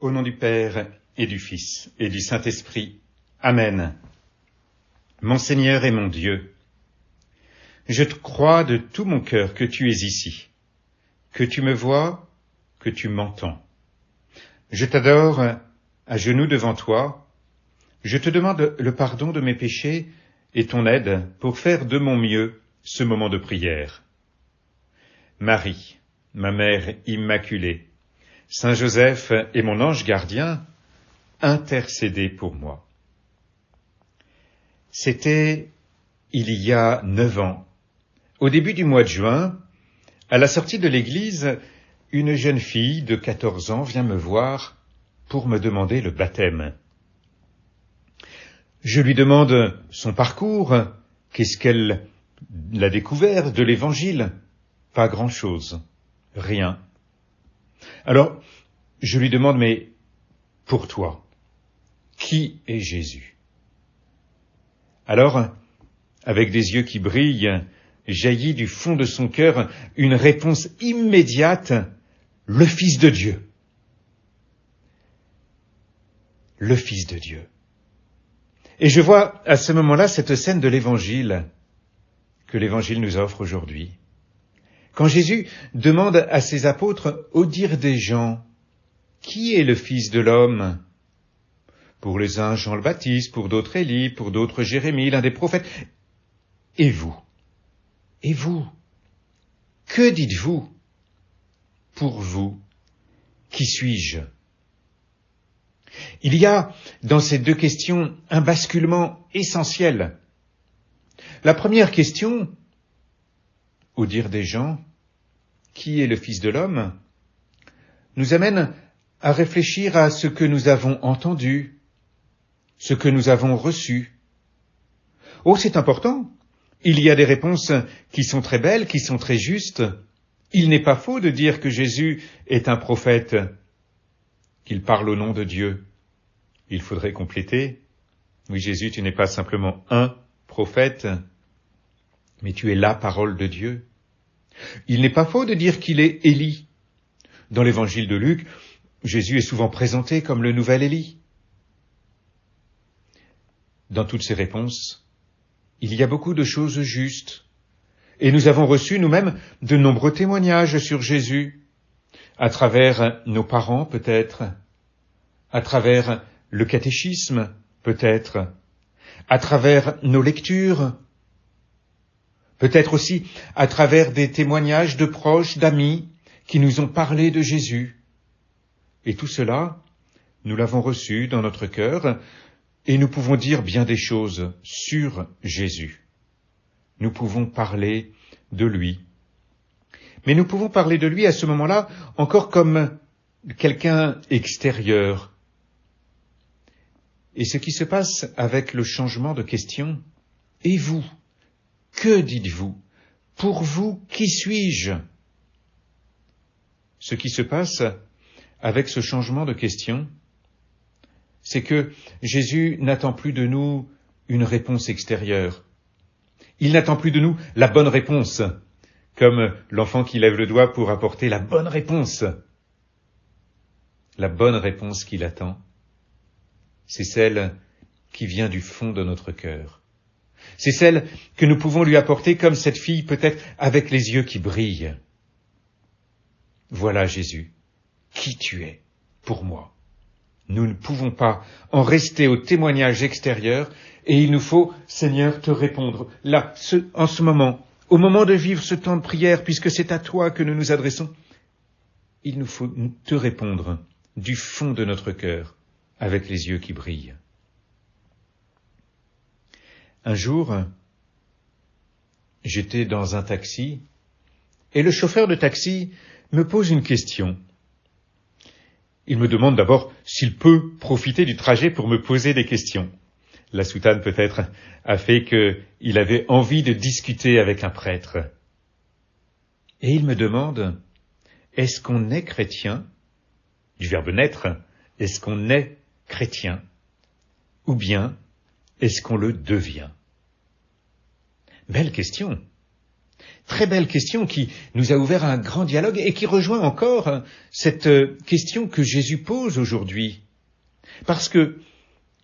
Au nom du Père et du Fils et du Saint-Esprit. Amen. Mon Seigneur et mon Dieu, je te crois de tout mon cœur que tu es ici, que tu me vois, que tu m'entends. Je t'adore à genoux devant toi. Je te demande le pardon de mes péchés et ton aide pour faire de mon mieux ce moment de prière. Marie, ma mère immaculée, Saint Joseph et mon ange gardien, intercédez pour moi. C'était il y a 9 ans, au début du mois de juin, à la sortie de l'église, une jeune fille de 14 ans vient me voir pour me demander le baptême. Je lui demande son parcours, qu'est-ce qu'elle a découvert de l'Évangile. Pas grand-chose, rien. Alors, je lui demande, mais pour toi, qui est Jésus? Alors, avec des yeux qui brillent, jaillit du fond de son cœur une réponse immédiate, le Fils de Dieu. Le Fils de Dieu. Et je vois à ce moment-là cette scène de l'Évangile que l'Évangile nous offre aujourd'hui. Quand Jésus demande à ses apôtres, au dire des gens, qui est le Fils de l'homme? Pour les uns, Jean le Baptiste, pour d'autres, Élie, pour d'autres, Jérémie, l'un des prophètes. Et vous? Et vous? Que dites-vous? Pour vous, qui suis-je? Il y a dans ces deux questions un basculement essentiel. La première question, au dire des gens, qui est le Fils de l'homme, nous amène à réfléchir à ce que nous avons entendu, ce que nous avons reçu. Oh, c'est important. Il y a des réponses qui sont très belles, qui sont très justes. Il n'est pas faux de dire que Jésus est un prophète, qu'il parle au nom de Dieu. Il faudrait compléter. Oui, Jésus, tu n'es pas simplement un prophète, mais tu es la parole de Dieu. Il n'est pas faux de dire qu'il est Élie. Dans l'évangile de Luc, Jésus est souvent présenté comme le nouvel Élie. Dans toutes ces réponses, il y a beaucoup de choses justes. Et nous avons reçu nous-mêmes de nombreux témoignages sur Jésus, à travers nos parents peut-être, à travers le catéchisme peut-être, à travers nos lectures, peut-être aussi à travers des témoignages de proches, d'amis, qui nous ont parlé de Jésus. Et tout cela, nous l'avons reçu dans notre cœur, et nous pouvons dire bien des choses sur Jésus. Nous pouvons parler de lui. Mais nous pouvons parler de lui à ce moment-là encore comme quelqu'un extérieur. Et ce qui se passe avec le changement de question, et vous, que dites-vous? Pour vous, qui suis-je? Ce qui se passe avec ce changement de question, c'est que Jésus n'attend plus de nous une réponse extérieure. Il n'attend plus de nous la bonne réponse, comme l'enfant qui lève le doigt pour apporter la bonne réponse. La bonne réponse qu'il attend, c'est celle qui vient du fond de notre cœur. C'est celle que nous pouvons lui apporter comme cette fille, peut-être avec les yeux qui brillent. Voilà Jésus, qui tu es pour moi. Nous ne pouvons pas en rester au témoignage extérieur et il nous faut, Seigneur, te répondre. Là, en ce moment, au moment de vivre ce temps de prière, puisque c'est à toi que nous nous adressons, il nous faut te répondre du fond de notre cœur, avec les yeux qui brillent. Un jour, j'étais dans un taxi et le chauffeur de taxi me pose une question. Il me demande d'abord s'il peut profiter du trajet pour me poser des questions. La soutane peut-être a fait qu'il avait envie de discuter avec un prêtre. Et il me demande, est-ce qu'on est chrétien? Du verbe naître, est-ce qu'on est chrétien? Ou bien, est-ce qu'on le devient? Belle question. très belle question qui nous a ouvert un grand dialogue et qui rejoint encore cette question que Jésus pose aujourd'hui. Parce que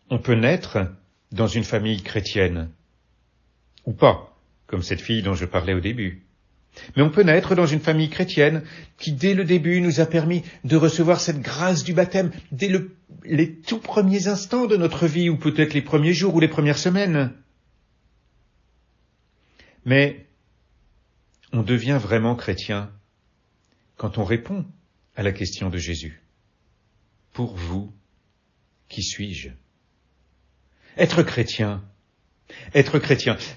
on peut naître dans une famille chrétienne, ou pas, comme cette fille dont je parlais au début. Mais on peut naître dans une famille chrétienne qui, dès le début, nous a permis de recevoir cette grâce du baptême dès les tout premiers instants de notre vie, ou peut-être les premiers jours ou les premières semaines. Mais on devient vraiment chrétien quand on répond à la question de Jésus. Pour vous, qui suis-je ? Être chrétien,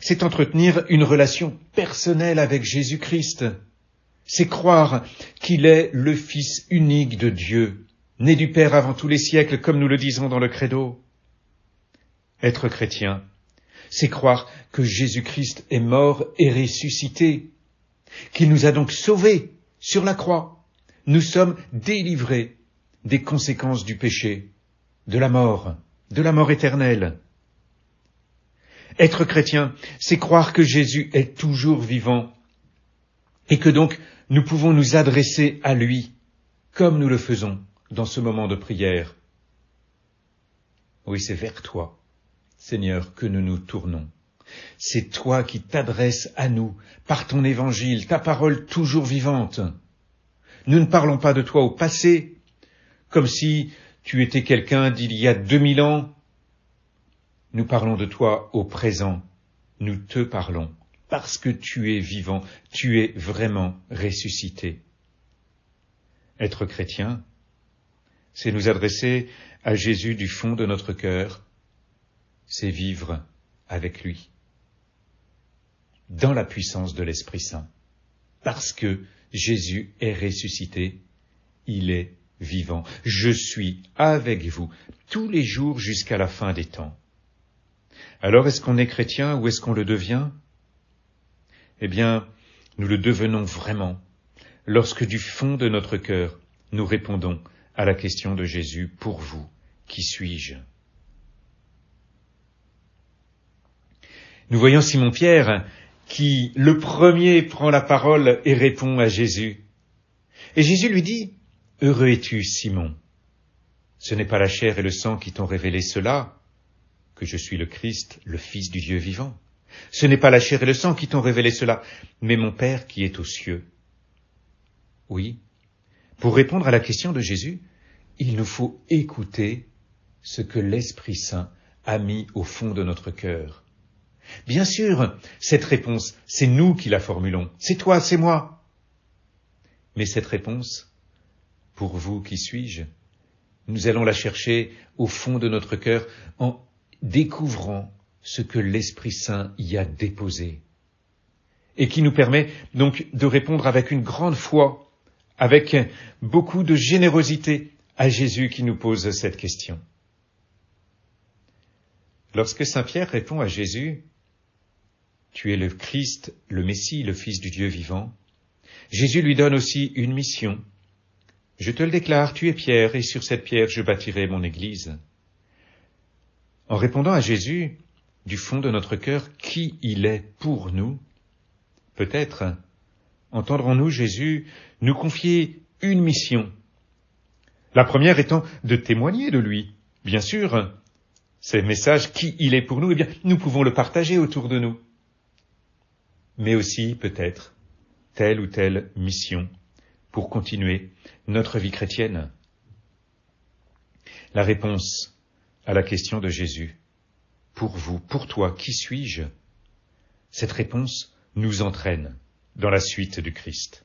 c'est entretenir une relation personnelle avec Jésus-Christ. C'est croire qu'il est le Fils unique de Dieu, né du Père avant tous les siècles, comme nous le disons dans le Credo. Être chrétien, c'est croire que Jésus-Christ est mort et ressuscité, qu'il nous a donc sauvés sur la croix. Nous sommes délivrés des conséquences du péché, de la mort éternelle. Être chrétien, c'est croire que Jésus est toujours vivant et que donc nous pouvons nous adresser à lui comme nous le faisons dans ce moment de prière. Oui, c'est vers toi, Seigneur, que nous nous tournons. C'est toi qui t'adresses à nous par ton évangile, ta parole toujours vivante. Nous ne parlons pas de toi au passé, comme si tu étais quelqu'un d'il y a 2000 ans. Nous parlons de toi au présent, nous te parlons, parce que tu es vivant, tu es vraiment ressuscité. Être chrétien, c'est nous adresser à Jésus du fond de notre cœur, c'est vivre avec lui, dans la puissance de l'Esprit Saint, parce que Jésus est ressuscité, il est vivant. Je suis avec vous tous les jours jusqu'à la fin des temps. Alors, est-ce qu'on est chrétien ou est-ce qu'on le devient ? Eh bien, nous le devenons vraiment lorsque du fond de notre cœur, nous répondons à la question de Jésus, pour vous, qui suis-je ? Nous voyons Simon-Pierre qui, le premier, prend la parole et répond à Jésus. Et Jésus lui dit, « Heureux es-tu, Simon. Ce n'est pas la chair et le sang qui t'ont révélé cela, que je suis le Christ, le Fils du Dieu vivant. Ce n'est pas la chair et le sang qui t'ont révélé cela, mais mon Père qui est aux cieux. » Oui, pour répondre à la question de Jésus, il nous faut écouter ce que l'Esprit Saint a mis au fond de notre cœur. Bien sûr, cette réponse, c'est nous qui la formulons, c'est toi, c'est moi. Mais cette réponse, pour vous, qui suis-je ? Nous allons la chercher au fond de notre cœur en découvrant ce que l'Esprit Saint y a déposé et qui nous permet donc de répondre avec une grande foi, avec beaucoup de générosité à Jésus qui nous pose cette question. Lorsque Saint Pierre répond à Jésus, « Tu es le Christ, le Messie, le Fils du Dieu vivant », Jésus lui donne aussi une mission. « Je te le déclare, tu es Pierre, et sur cette pierre je bâtirai mon Église. » En répondant à Jésus, du fond de notre cœur, qui il est pour nous, peut-être entendrons-nous Jésus nous confier une mission. La première étant de témoigner de lui. Bien sûr, ces messages, qui il est pour nous, eh bien, nous pouvons le partager autour de nous. Mais aussi, peut-être, telle ou telle mission pour continuer notre vie chrétienne. La réponse à la question de Jésus, pour vous, pour toi, qui suis-je ? Cette réponse nous entraîne dans la suite du Christ.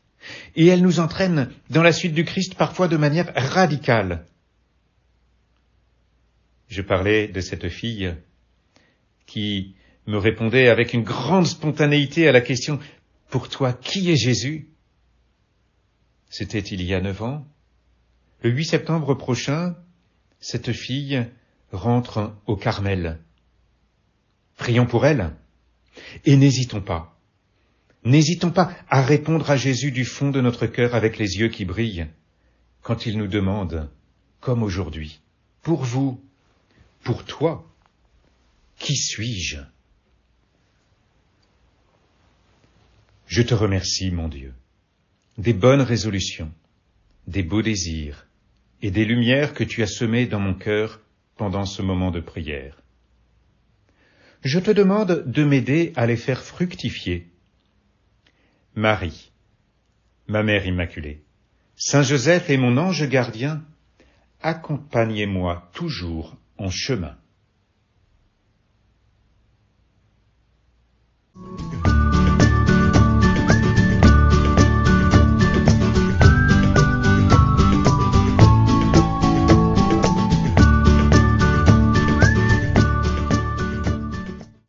Et elle nous entraîne dans la suite du Christ parfois de manière radicale. Je parlais de cette fille qui me répondait avec une grande spontanéité à la question « Pour toi, qui est Jésus ?» C'était il y a 9 ans. Le 8 septembre prochain, cette fille rentre au Carmel. Prions pour elle et n'hésitons pas à répondre à Jésus du fond de notre cœur avec les yeux qui brillent quand il nous demande, comme aujourd'hui, pour vous, pour toi, qui suis-je ? Je te remercie, mon Dieu, des bonnes résolutions, des beaux désirs et des lumières que tu as semées dans mon cœur pendant ce moment de prière. Je te demande de m'aider à les faire fructifier. Marie, ma Mère Immaculée, Saint Joseph et mon ange gardien, accompagnez-moi toujours en chemin.